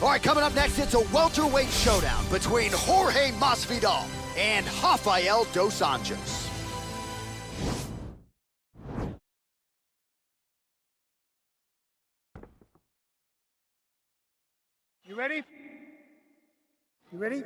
All right, coming up next, it's a welterweight showdown between Jorge Masvidal and Rafael dos Anjos. You ready? You ready?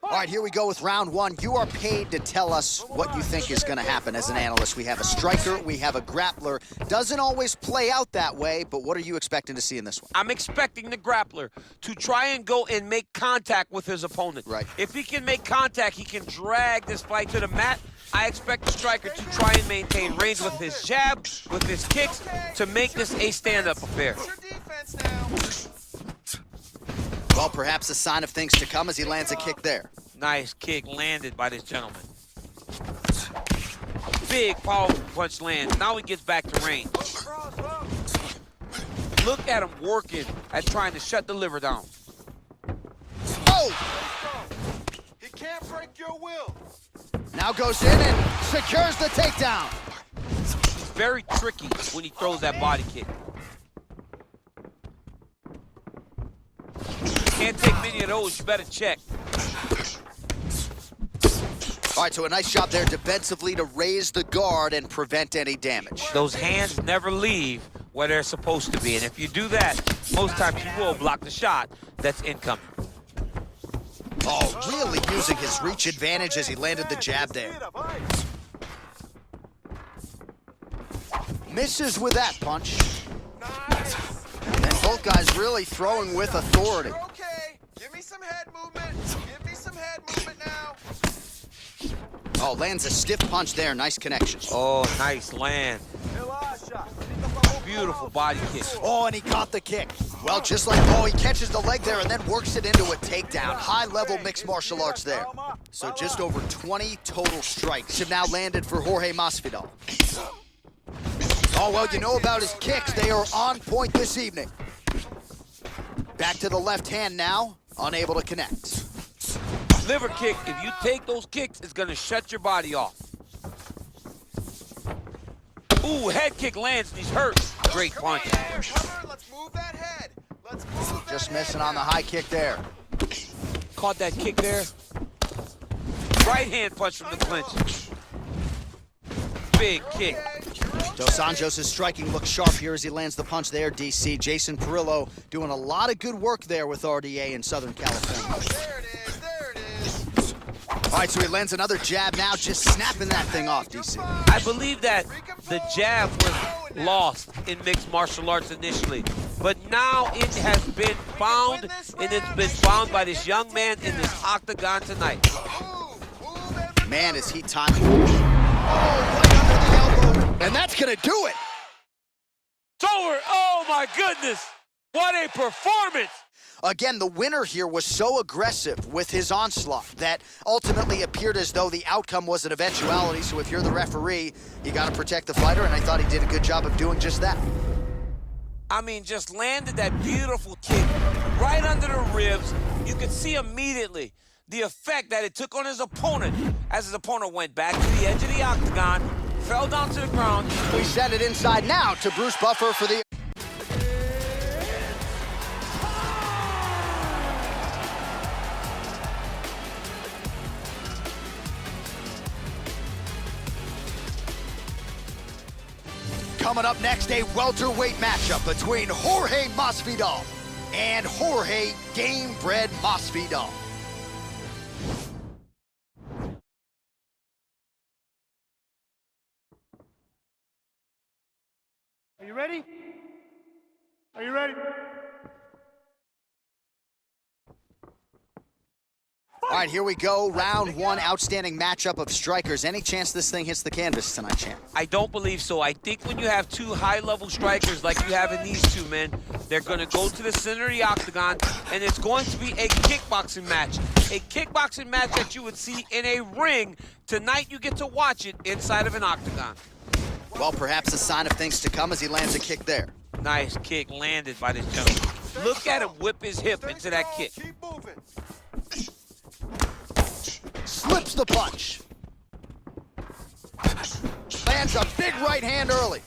All right, here we go with round one. You are paid to tell us what you think is going to happen as an analyst. We have a striker, we have a grappler. Doesn't always play out that way, but what are you expecting to see in this one? I'm expecting the grappler to try and go and make contact with his opponent. Right. If he can make contact, he can drag this fight to the mat. I expect the striker to try and maintain range with his jab, with his kicks, to make this a stand-up affair. Well, perhaps a sign of things to come as he lands a kick there. Nice kick landed by this gentleman. Big, powerful punch lands. Now he gets back to range. Look at him working at trying to shut the liver down. Oh! He can't break your will. Now goes in and secures the takedown. He's very tricky when he throws that body kick. Can't take many of those, you better check. All right, so a nice job there defensively to raise the guard and prevent any damage. Those hands never leave where they're supposed to be, and if you do that, most times you will block the shot that's incoming. Oh, really using his reach advantage as he landed the jab there. Misses with that punch. And both guys really throwing with authority. Okay, give me some head movement. Give me some head movement now. Oh, lands a stiff punch there. Nice connection. Oh, nice land. Beautiful body kick. Oh, and he caught the kick. Well, just like, oh, he catches the leg there and then works it into a takedown. High-level mixed martial arts there. So just over 20 total strikes have now landed for Jorge Masvidal. Oh, well, you know about his kicks. They are on point this evening. Back to the left hand now, unable to connect. Liver kick, if you take those kicks, it's gonna shut your body off. Ooh, head kick lands and he's hurt. Great punch. Let's move that head. Let's move that Just head missing on the high kick there. Caught that kick there. Right hand punch from the clinch. Big kick. Dos Anjos' striking looks sharp here as he lands the punch there, DC. Jason Perillo doing a lot of good work there with RDA in Southern California. There it is. There it is. All right, so he lands another jab now, just snapping that thing off, DC. I believe that the jab was lost in mixed martial arts initially, but now it has been found, and it's been found by this young man in this octagon tonight. Man, is he timing. Oh, right under the elbow. And that's gonna do it. It's over. Oh my goodness. What a performance. Again, the winner here was so aggressive with his onslaught that ultimately appeared as though the outcome was an eventuality. So if you're the referee, you got to protect the fighter, and I thought he did a good job of doing just that. I mean, just landed that beautiful kick right under the ribs. You could see immediately the effect that it took on his opponent as his opponent went back to the edge of the octagon, fell down to the ground. We send it inside now to Bruce Buffer for the... Coming up next, a welterweight matchup between Jorge Masvidal and Jorge Gamebred Masvidal. Are you ready? Are you ready? All right, here we go. Round one, outstanding matchup of strikers. Any chance this thing hits the canvas tonight, champ? I don't believe so. I think when you have two high-level strikers like you have in these two men, they're going to go to the center of the octagon, and it's going to be a kickboxing match. A kickboxing match that you would see in a ring. Tonight, you get to watch it inside of an octagon. Well, perhaps a sign of things to come as he lands a kick there. Nice kick landed by this gentleman. Look at him whip his hip into that kick. Keep moving. Slips the punch. Lands a big right hand early.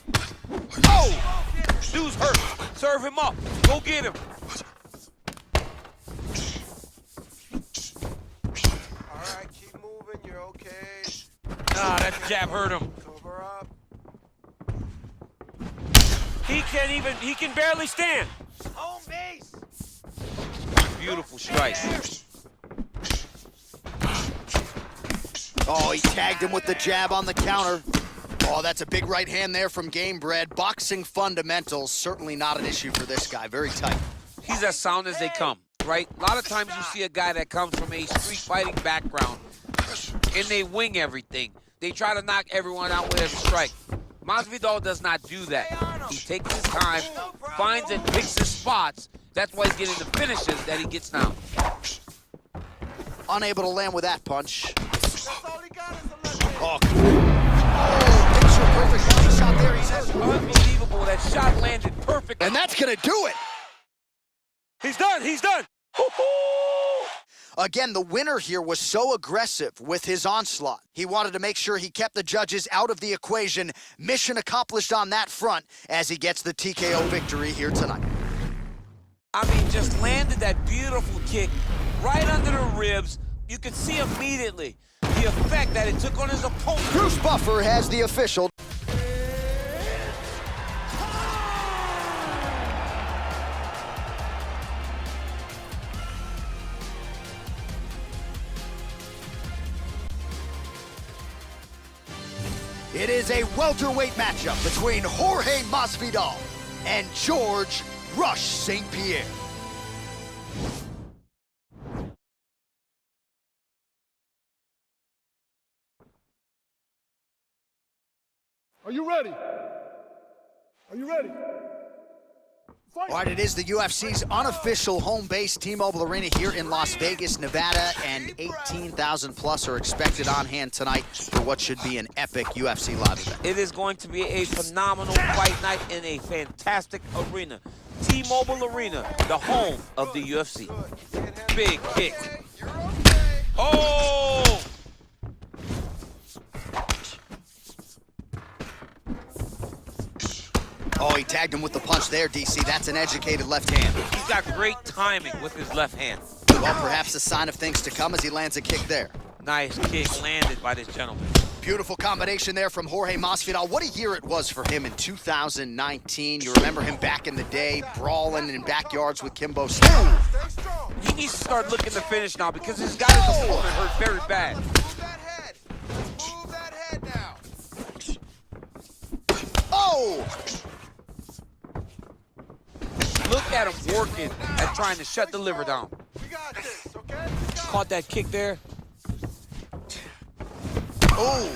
Oh! Dude's hurt. Serve him up. Go get him. All right, keep moving. You're okay. Ah, that jab hurt him. Cover up. He can barely stand. Home base. Beautiful strike. Oh, he tagged him with the jab on the counter. Oh, that's a big right hand there from Gamebred. Boxing fundamentals, certainly not an issue for this guy. Very tight. He's as sound as they come, right? A lot of times you see a guy that comes from a street fighting background, and they wing everything. They try to knock everyone out with every strike. Masvidal does not do that. He takes his time, finds and picks his spots. That's why he's getting the finishes that he gets now. Unable to land with that punch. That's all he got is a left hand. Oh, picture perfect body shot there. He's hurt. Unbelievable. That shot landed perfect. And that's gonna do it. He's done. He's done. Again, the winner here was so aggressive with his onslaught. He wanted to make sure he kept the judges out of the equation. Mission accomplished on that front as he gets the TKO victory here tonight. I mean, just landed that beautiful kick right under the ribs. You could see immediately the effect that it took on his opponent. Bruce Buffer has the official. It is a welterweight matchup between Jorge Masvidal and George Rush St. Pierre. Are you ready? Are you ready? Fight. All right, it is the UFC's unofficial home base, T-Mobile Arena here in Las Vegas, Nevada, and 18,000 plus are expected on hand tonight for what should be an epic UFC live event. It is going to be a phenomenal fight night in a fantastic arena. T-Mobile Arena, the home of the UFC. Big kick. You're okay. Oh! Oh, he tagged him with the punch there, DC. That's an educated left hand. He's got great timing with his left hand. Well, perhaps a sign of things to come as he lands a kick there. Nice kick landed by this gentleman. Beautiful combination there from Jorge Masvidal. What a year it was for him in 2019. You remember him back in the day, brawling in backyards with Kimbo Slice. Stay strong. He needs to start looking to finish now because he's got his opponent hurt very bad. Move that head. Let's move that head now. Oh! Look at him working at trying to shut the liver down. We got this, okay? We got Caught that kick there. Oh!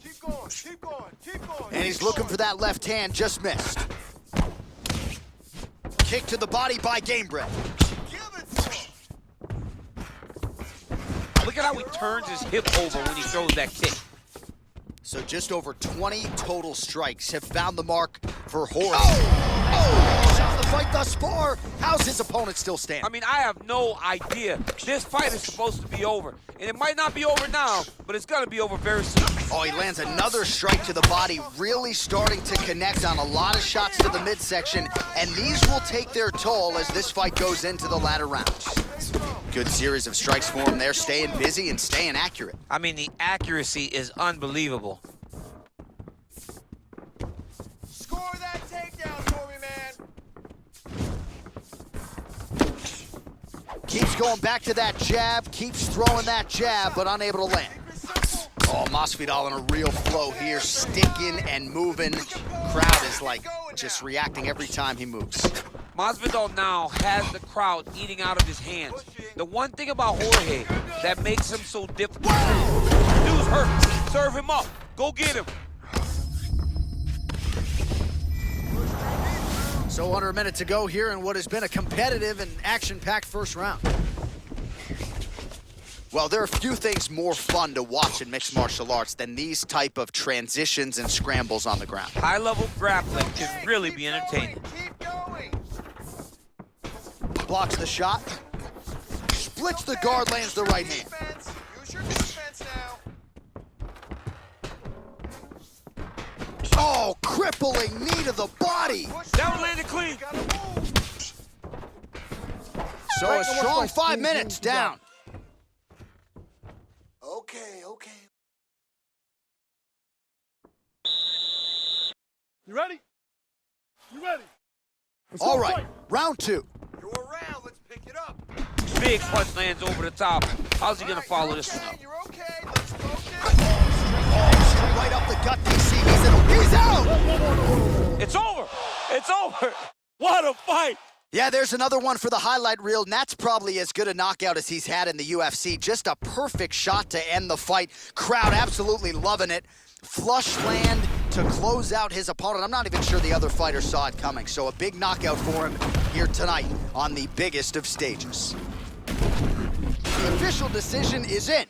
Keep going, keep going, keep going. And he's looking for that left hand, just missed. Kick to the body by Gamebred. Give it to him. Look at how he turns his hip over when he throws that kick. So just over 20 total strikes have found the mark for Jorge. Oh! Shot the fight thus far. How's his opponent still standing? I mean, I have no idea. This fight is supposed to be over. And it might not be over now, but it's going to be over very soon. Oh, he lands another strike to the body, really starting to connect on a lot of shots to the midsection, and these will take their toll as this fight goes into the latter rounds. Good series of strikes for him there, staying busy and staying accurate. I mean, the accuracy is unbelievable. Score that takedown for me, man. Keeps going back to that jab, keeps throwing that jab, but unable to land. Oh, Masvidal in a real flow here, sticking and moving. Crowd is like just reacting every time he moves. Masvidal now has the crowd eating out of his hands. The one thing about Jorge that makes him so difficult, dude's hurt. Serve him up. Go get him. So under a minute to go here in what has been a competitive and action-packed first round. Well, there are few things more fun to watch in mixed martial arts than these type of transitions and scrambles on the ground. High-level grappling can really be entertaining. Keep going. Blocks the shot, splits the guard, lands the right hand. Defense. Use your defense now. Oh, crippling knee to the body. That one landed clean. Gotta move. So a strong 5 minutes down. Okay. You ready? You ready? All right, round 2. You're around. Let's pick it up. Big punch lands over the top. How's he gonna follow this one up? You're okay. Let's focus. Straight right up the gut, DC. He's out. It's over. It's over. What a fight. Yeah, there's another one for the highlight reel, and that's probably as good a knockout as he's had in the UFC. Just a perfect shot to end the fight. Crowd absolutely loving it. Flush land to close out his opponent. I'm not even sure the other fighter saw it coming, so a big knockout for him here tonight on the biggest of stages. The official decision is in.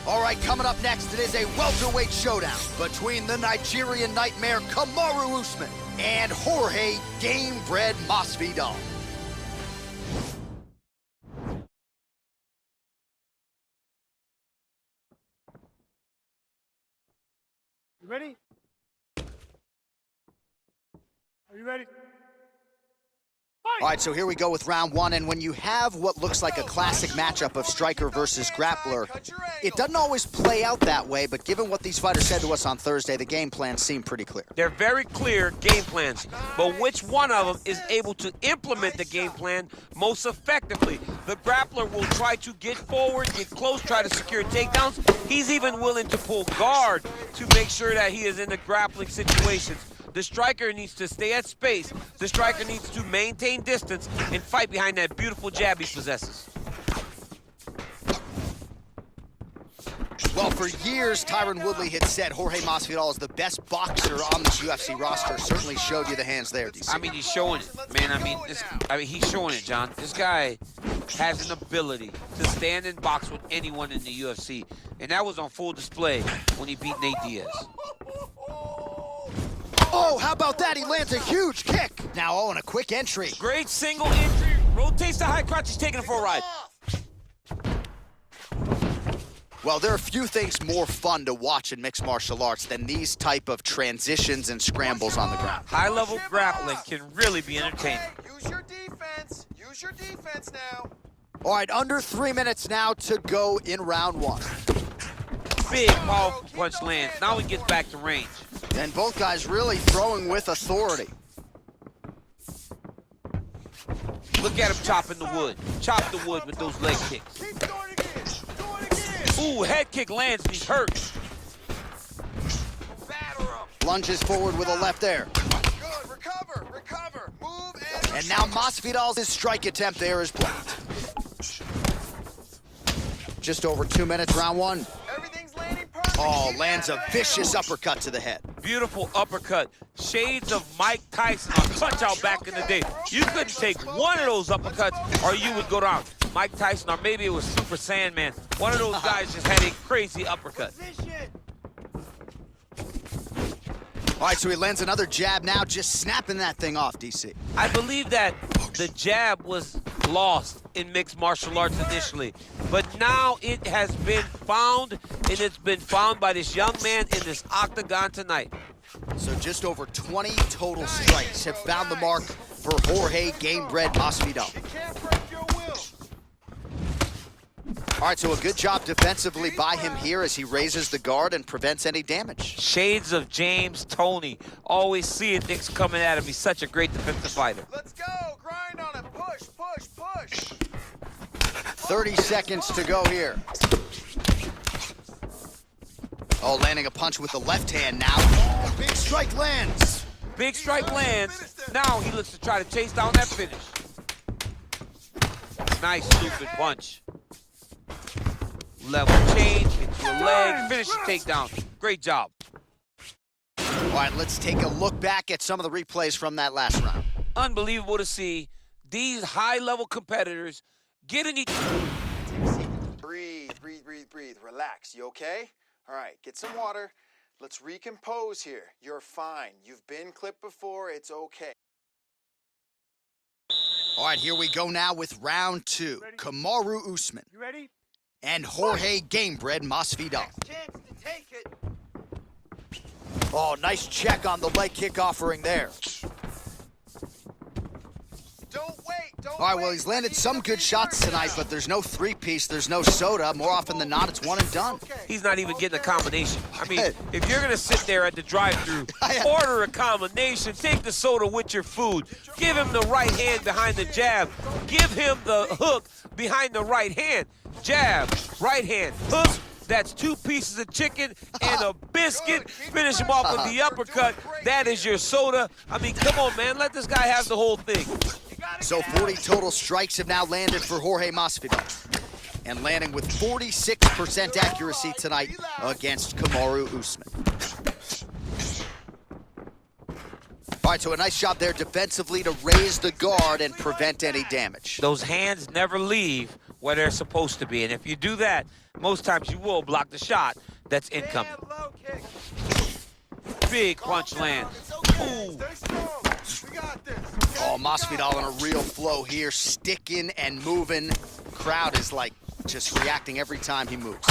All right, coming up next, it is a welterweight showdown between the Nigerian Nightmare Kamaru Usman and Jorge Gamebred Masvidal. You ready? Are you ready? All right, so here we go with round 1, and when you have what looks like a classic matchup of striker versus grappler, it doesn't always play out that way, but given what these fighters said to us on Thursday, the game plans seem pretty clear. They're very clear game plans, but which one of them is able to implement the game plan most effectively? The grappler will try to get forward, get close, try to secure takedowns. He's even willing to pull guard to make sure that he is in the grappling situations. The striker needs to stay at space. The striker needs to maintain distance and fight behind that beautiful jab he possesses. Well, for years, Tyron Woodley had said Jorge Masvidal is the best boxer on this UFC roster. Certainly showed you the hands there, DC. I mean, he's showing it, man. I mean, he's showing it, John. This guy has an ability to stand and box with anyone in the UFC, and that was on full display when he beat Nate Diaz. Oh, how about that? He lands a huge kick. Now, oh, and a quick entry. Great single entry. Rotates the high crotch. He's taking it for a ride. Well, there are few things more fun to watch in mixed martial arts than these type of transitions and scrambles on the ground. High-level grappling can really be entertaining. Use your defense. Use your defense now. All right, under 3 minutes now to go in round 1. Big, powerful punch lands. Now he gets back to range. And both guys really throwing with authority. Look at him chopping the wood. Chop the wood with those leg kicks. Keep doing it again. Do it again. Ooh, head kick lands and he's hurt. Batter him. Lunges forward with a left there. Good. Recover. Move And now Masvidal's strike attempt there is blocked. Just over 2 minutes, round 1. Everything's landing perfect. Oh, Keep lands a that vicious down. uppercut to the head. Beautiful uppercut. Shades of Mike Tyson on Punch Out back in the day. You couldn't take one of those uppercuts or you would go down. Mike Tyson, or maybe it was Super Saiyan. One of those guys just had a crazy uppercut. All right, so he lands another jab now, just snapping that thing off, DC. I believe that the jab was lost in mixed martial arts initially, but now it has been found, and it's been found by this young man in this octagon tonight. So just over 20 total strikes have found the mark for Jorge Gamebred Masvidal. You can't break your will. All right, so a good job defensively by him here as he raises the guard and prevents any damage. Shades of James Toney, always seeing things coming at him. He's such a great defensive fighter. Let's go. Grind on it. Push. 30 seconds to go here. Oh, landing a punch with the left hand now. A big strike lands. Big strike lands. Now he looks to try to chase down that finish. Nice stupid punch. Level change, into your leg, finish the takedown. Great job. All right, let's take a look back at some of the replays from that last round. Unbelievable to see these high-level competitors getting each. Breathe. Relax. You okay? All right. Get some water. Let's recompose here. You're fine. You've been clipped before. It's okay. All right, here we go now with round 2. Ready? Kamaru Usman You ready? and Jorge Gamebred Masvidal. Chance to take it. Oh, nice check on the leg kick offering there. Don't wait. Don't All right, wait. well, he's landed I need some you to good be shots alert tonight, now. but there's no three-piece, there's no soda. More often than not, it's one and done. Okay. He's not even getting a combination. I mean, if you're gonna sit there at the drive-thru, order a combination, take the soda with your food, give him the right hand behind the jab, give him the hook behind the right hand, jab, right hand, hook. That's 2 pieces of chicken and a biscuit. Finish him off with the uppercut. That is your soda. I mean, come on, man. Let this guy have the whole thing. So 40 total strikes have now landed for Jorge Masvidal. And landing with 46% accuracy tonight against Kamaru Usman. All right, so a nice job there defensively to raise the guard and prevent any damage. Those hands never leave where they're supposed to be. And if you do that, most times you will block the shot that's incoming. Low kick. Big punch land. Ooh. Stay strong. We got this. Oh, Masvidal in a real flow here, sticking and moving. Crowd is like just reacting every time he moves.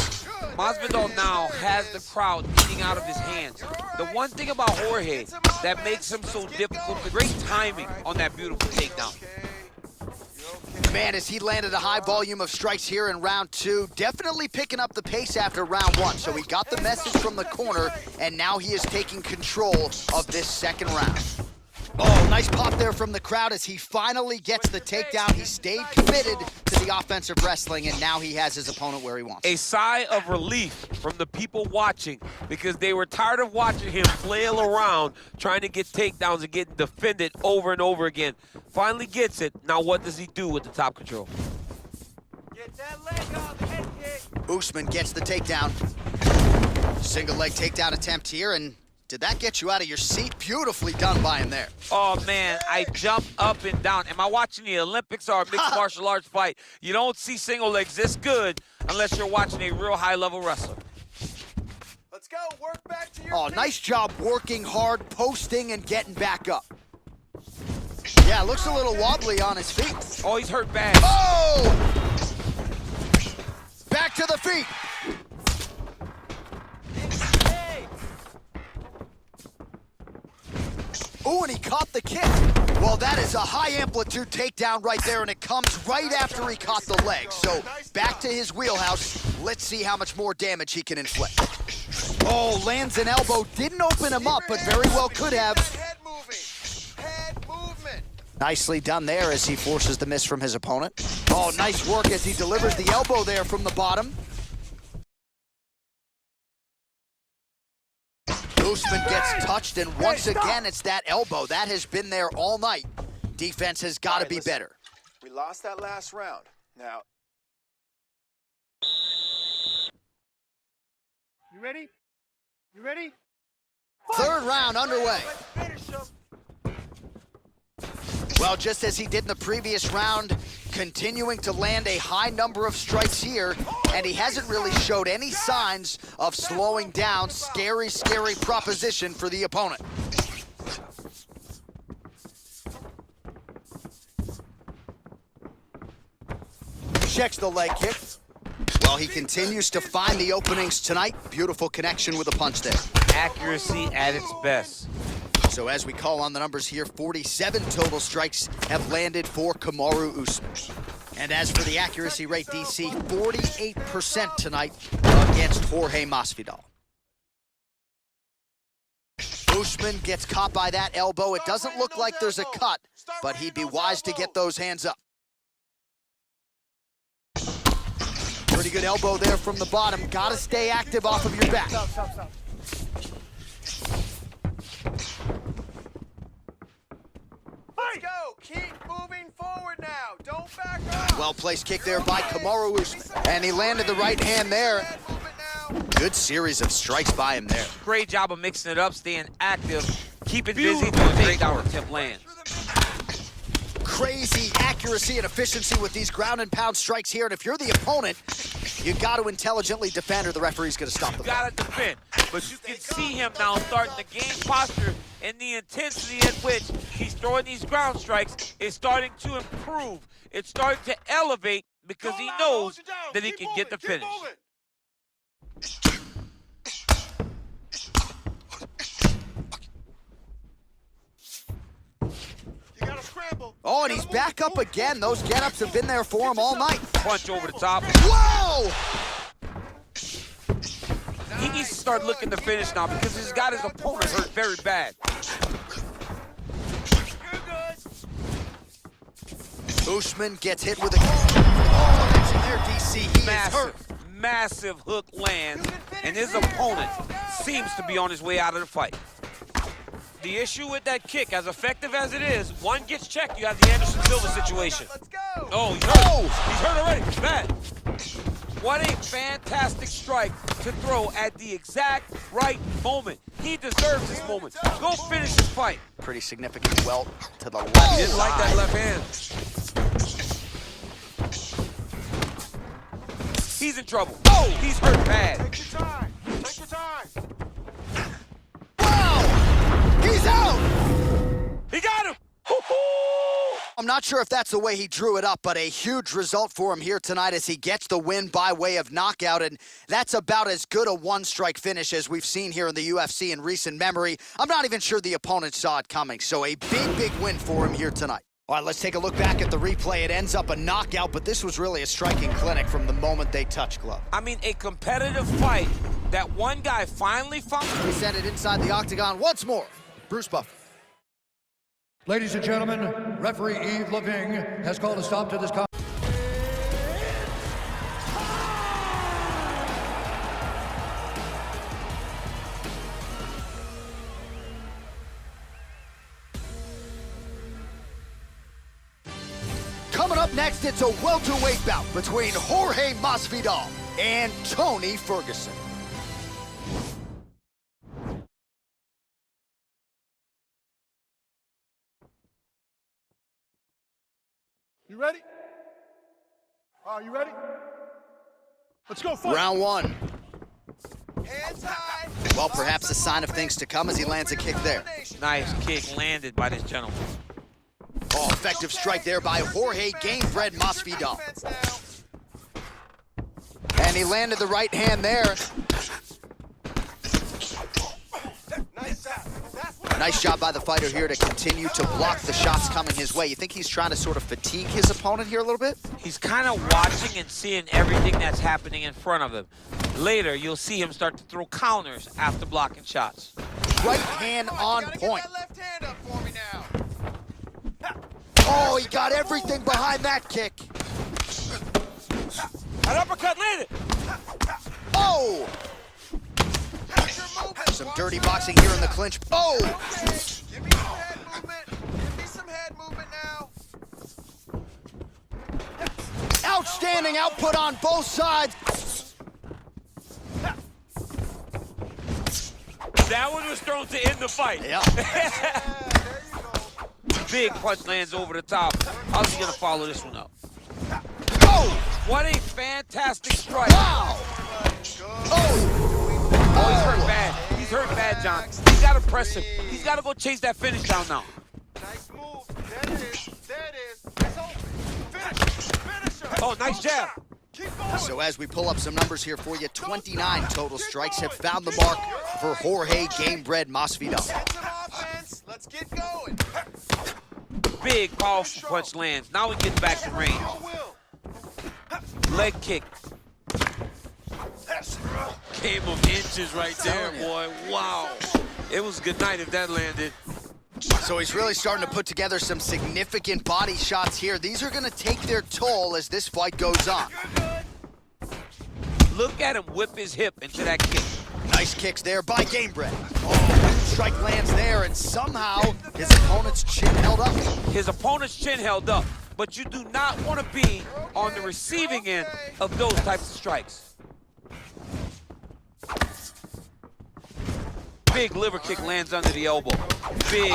Masvidal now has the crowd eating out of his hands. The one thing about Jorge that makes him so difficult, the great timing on that beautiful takedown. Man, as he landed a high volume of strikes here in round 2, definitely picking up the pace after round 1. So he got the message from the corner, and now he is taking control of this second round. Oh, nice pop there from the crowd as he finally gets the takedown. He stayed committed to the offensive wrestling, and now he has his opponent where he wants. A sigh of relief from the people watching because they were tired of watching him flail around trying to get takedowns and getting defended over and over again. Finally gets it. Now what does he do with the top control? Get that leg off. Head kick. Usman gets the takedown. Single leg takedown attempt here, and did that get you out of your seat? Beautifully done by him there. Oh, man, I jumped up and down. Am I watching the Olympics or a mixed martial arts fight? You don't see single legs this good unless you're watching a real high-level wrestler. Let's go. Work back to your Oh, feet. nice job working hard, posting, and getting back up. Yeah, looks a little wobbly on his feet. Oh, he's hurt bad. Oh! Back to the feet. Hey. Ooh, and he caught the kick. Well, that is a high-amplitude takedown right there, and it comes right after he caught the leg. So back to his wheelhouse. Let's see how much more damage he can inflict. Oh, lands an elbow. Didn't open him up, but very well could have. Head moving. Head movement. Nicely done there as he forces the miss from his opponent. Oh, nice work as he delivers the elbow there from the bottom. Usman gets touched, and once again, it's that elbow. That has been there all night. Defense has got to be better. We lost that last round. Now, You ready? You ready? Third round underway. let's finish him. Well, just as he did in the previous round, continuing to land a high number of strikes here, and he hasn't really showed any signs of slowing down. Scary, scary proposition for the opponent. Checks the leg kick. Well, he continues to find the openings tonight. Beautiful connection with a punch there. Accuracy at its best. So as we call on the numbers here, 47 total strikes have landed for Kamaru Usman. And as for the accuracy rate, DC, 48% tonight against Jorge Masvidal. Usman gets caught by that elbow. It doesn't look like there's a cut, but he'd be wise to get those hands up. Pretty good elbow there from the bottom. Got to stay active off of your back. Stop. Let's go. Keep moving forward now. Don't back up. Well-placed kick there by Kamaru Usman. And he landed the right hand there. Head movement now. Good series of strikes by him there. Great job of mixing it up, staying active, keeping busy, doing takedown attempt lands. Crazy accuracy and efficiency with these ground and pound strikes here. And if you're the opponent, You got to intelligently defend or the referee's going to stop the You got to defend. But you can see him now starting to gain posture, and the intensity at which he's throwing these ground strikes is starting to improve. It's starting to elevate because he knows that he can get the finish. Oh, and he's back up again. Those get-ups have been there for him all night. Punch over the top. Whoa! He needs to start looking to finish now because he's got his opponent hurt very bad. Usman gets hit with a... Oh, mention there, DC. He is hurt. Massive hook lands, and his opponent seems to be on his way out of the fight. The issue with that kick, as effective as it is, one gets checked, you have the Anderson Silva situation. Oh, he's hurt. Oh! He's hurt already. Bad. What a fantastic strike to throw at the exact right moment. He deserves this moment. Go finish his fight. Pretty significant welt to the left. He didn't like that left hand. He's in trouble. Oh, he's hurt bad. Take your time. Take your time. Wow! He's out! He got him. I'm not sure if that's the way he drew it up, but a huge result for him here tonight as he gets the win by way of knockout, and that's about as good a one-strike finish as we've seen here in the UFC in recent memory. I'm not even sure the opponent saw it coming, so a big, big win for him here tonight. All right, let's take a look back at the replay. It ends up a knockout, but this was really a striking clinic from the moment they touched glove. I mean, a competitive fight that one guy finally found. We send it inside the octagon once more. Bruce Buffer. Ladies and gentlemen, referee Yves Lavigne has called a stop to this contest. Coming up next, it's a welterweight bout between Jorge Masvidal and Tony Ferguson. You ready? Are you ready? Let's go fight. Round one. Hands high. Well, perhaps a sign of things to come as he lands a kick there. Nice kick landed by this gentleman. Oh, effective strike there by Jorge Gamebred Masvidal. And he landed the right hand there. Nice job by the fighter here to continue to block the shots coming his way. You think he's trying to sort of fatigue his opponent here a little bit? He's kind of watching and seeing everything that's happening in front of him. Later, you'll see him start to throw counters after blocking shots. Right hand on point. Get that left hand up for me now. Oh, he got everything behind that kick. An uppercut landed. Oh! Some dirty boxing here in the clinch. Oh! Give me some head movement. Give me some head movement now. Outstanding output on both sides. That one was thrown to end the fight. Yeah. There you go. Big punch lands over the top. How's he gonna follow this one up? Oh! What a fantastic strike. Wow! Oh! Oh, he's hurt bad. He's hurt bad, John. He's got to press him. He's got to go chase that finish down now. Nice move. There it is. There it is. It's open. Finish him. Oh, nice jab. Keep going. So as we pull up some numbers here for you, 29 total strikes have found the mark for Jorge Gamebred Masvidal. Get some offense. Let's get going. Big, powerful punch lands. Now we get back to range. Leg kick. Game of inches right there, boy. Wow. It was good night if that landed. So he's really starting to put together some significant body shots here. These are going to take their toll as this fight goes on. Look at him whip his hip into that kick. Nice kicks there by Gamebred. Oh, strike lands there, and somehow his opponent's chin held up. His opponent's chin held up, but you do not want to be on the receiving end of those types of strikes. Big liver kick lands under the elbow. Big.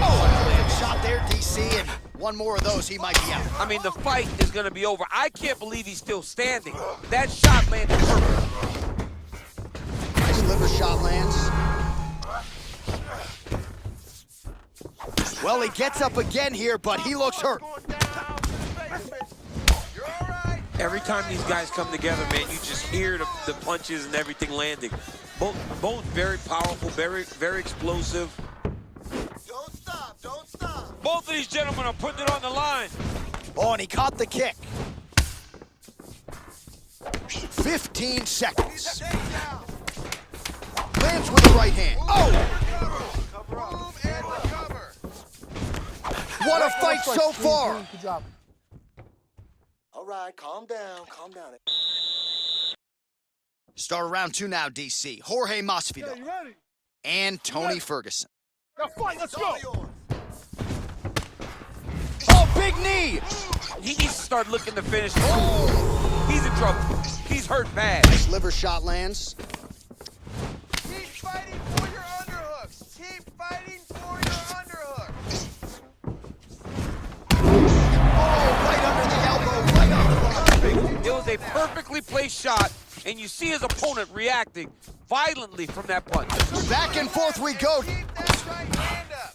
Oh, shot there, DC, and One more of those, he might be out. I mean, the fight is going to be over. I can't believe he's still standing. That shot landed perfect. Nice liver shot lands. Well, he gets up again here, but he looks hurt. Going down to the basement. You're all right. Every time these guys come together, man, you just hear the punches and everything landing. Both very powerful, very explosive. Don't stop. Don't stop. Both of these gentlemen are putting it on the line. Oh, and he caught the kick. 15 seconds. Stay down. Lands with the right hand. Oh! Move and recover. What a fight so far! Good job. All right, calm down. Calm down. Start round 2 now, DC. Jorge Masvidal You ready? and Tony Ferguson. Now fight, let's It's all go. yours. Oh, big knee! He needs to start looking to finish. He's in trouble. He's hurt bad. Nice liver shot lands. Keep fighting for your underhooks. Keep fighting for your underhooks. Oh, right under the elbow, right on the body. It was a perfectly placed shot, and you see his opponent reacting violently from that punch. Back and forth we go. Keep that right hand up.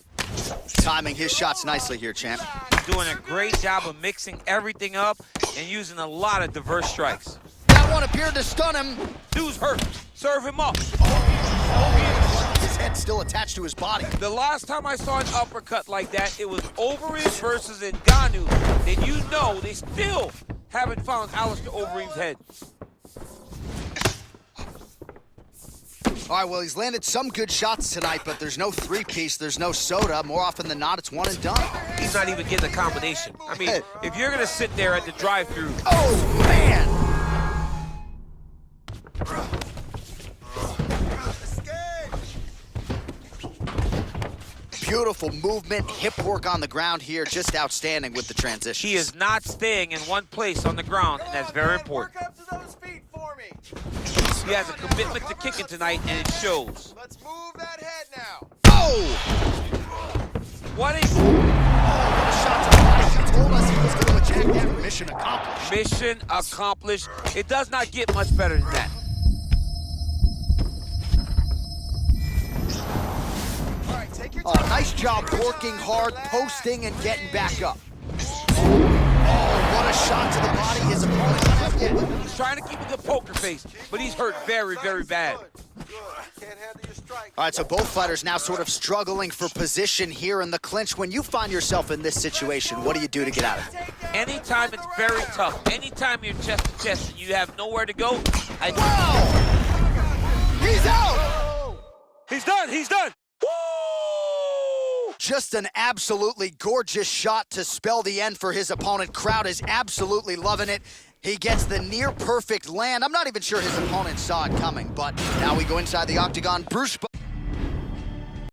Timing his shots nicely here, champ. Doing a great job of mixing everything up and using a lot of diverse strikes. That one appeared to stun him. Dude's hurt. Serve him up. His head still attached to his body. The last time I saw an uppercut like that, it was Overeem versus Ngannou. And you know they still haven't found Alistair Overeem's head. All right, well, he's landed some good shots tonight, but there's no three-piece, there's no soda. More often than not, it's one and done. He's not even getting a combination. I mean, if you're going to sit there at the drive-thru, Oh, man! Beautiful movement, hip work on the ground here, just outstanding with the transition. he is not staying in one place on the ground, and that's very important. Work up to those feet for me. He has a commitment to kicking tonight, and it shows. Let's move that head now. Oh! What a What a shot to the body. He told us he was going to attack that. Mission accomplished. mission accomplished. It does not get much better than that. All right, take your Oh, time. nice job working hard, posting, and getting back up. Oh, what a shot to the body. His opponent doesn't have yet. He's trying to keep a good poker face, but he's hurt very, very bad. Good. Can't handle your strike. All right, so both fighters now sort of struggling for position here in the clinch. When you find yourself in this situation, what do you do to get out of it? Anytime it's very tough, anytime you're chest to chest and you have nowhere to go, Wow! He's out! He's done, he's done. Woo! Just an absolutely gorgeous shot to spell the end for his opponent. Crowd is absolutely loving it. He gets the near perfect land. I'm not even sure his opponent saw it coming, but now we go inside the octagon. Bruce